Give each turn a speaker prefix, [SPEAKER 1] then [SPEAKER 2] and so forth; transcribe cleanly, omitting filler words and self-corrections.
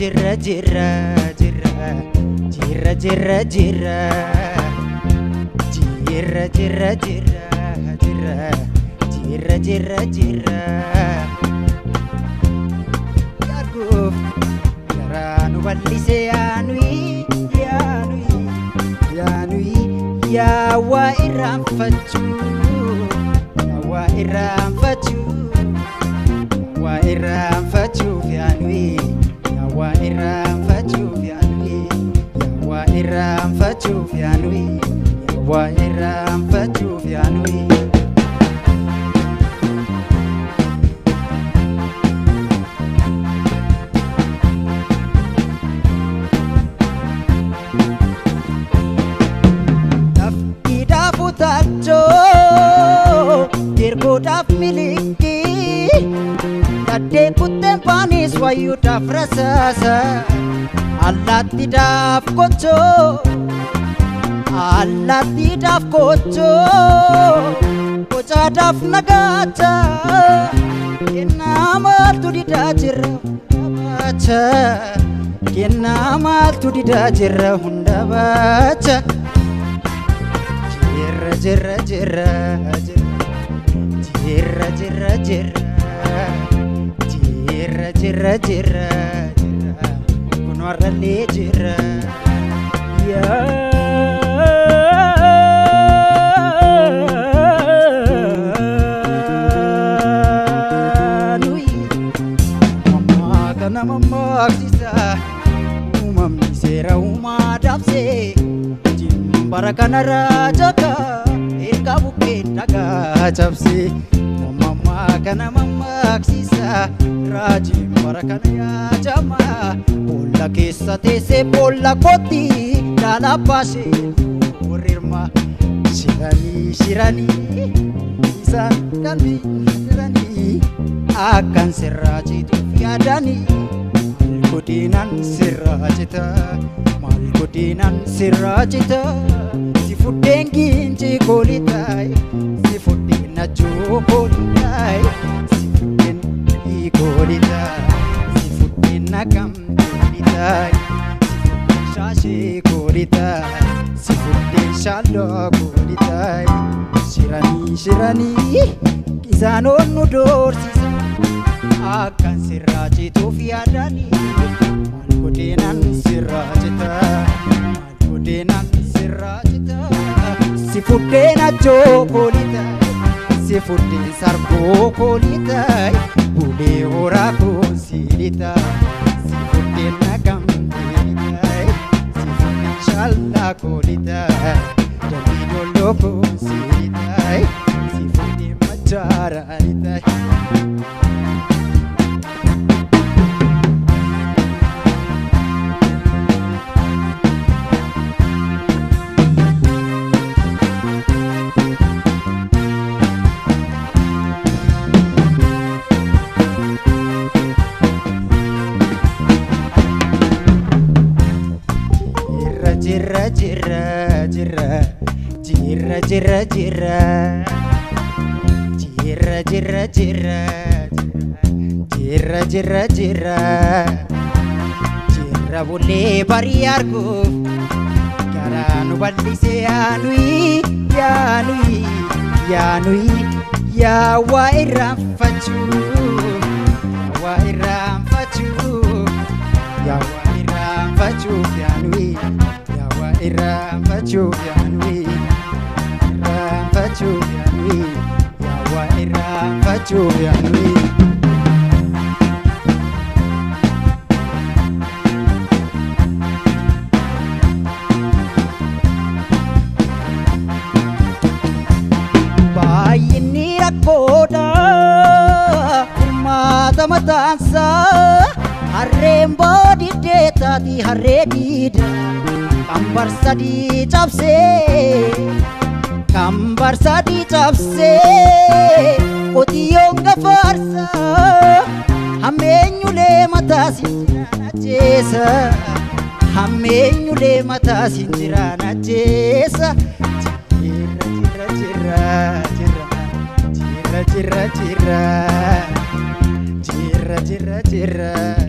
[SPEAKER 1] Jira jira jira jira jira jira jira jira jira jira jira jira jira Yarguf Yaranu balise yanui yanui yanui Yawa iram fachu Yawa iram fachu Yawa iram fachu yanui Yawa iram fachu yanui Yawa iram fachu yanui Yawa iram fachu yanui Tacho Dirgo daf miliki Tade kutem panis wayu daf rasasa Allati daf kocho Allati daf kocho Kocha daf nagacha Kenama tu didajira baca Kenama tu didajira hunda baca Jira jira jira jira jira jira jira jira kunwara le jira ya nui mama kana mama sisa umam sera umadapse Barakana rajaka eka buke naga chapsi mama kana mama sisa raji barakana ya jama bola kesa tese bola koti dala pase urirma shirani shirani isan kami shirani akan seraji tu fiadani kudinan serajita Malkudinan sirajita si fudengin cikolitai si fudina jokolitai si fudin ikolitai si fudina kamkolitai si fudin shashi kolitai si fudin shalo kolitai shirani shirani kisanon nudor sisa akan sirajitu fiadani Malkudinan sirajita Malkudinan sirajita si fudena jokolita si fudin sarko kolita bude ora konsilita si fudena gambilita si fudin shalla kolita dali dolo konsilita si fudin majaralita Jira jira jira jira jira jira jira jira jira jira jira jira jira boleh bariarku karanu balise yanui yanui yanui ya wa iram fachu wa iram fachu ya wa iram fachu yanui Iram fachu yanui Iram fachu yanui Yawa iram fachu yanui Bayini rakoda Umata matansa Arrembo di isaati harree diida qambar sadii cabsee qambar sadii cabsee qotiyyoon gafarsa hammeenyulee mataa sinjiraan ajjeesa hammeenyulee mataa sinjiraan ajjeesa jirra jirra jirra jirra jirra jirra jirra jirra jirra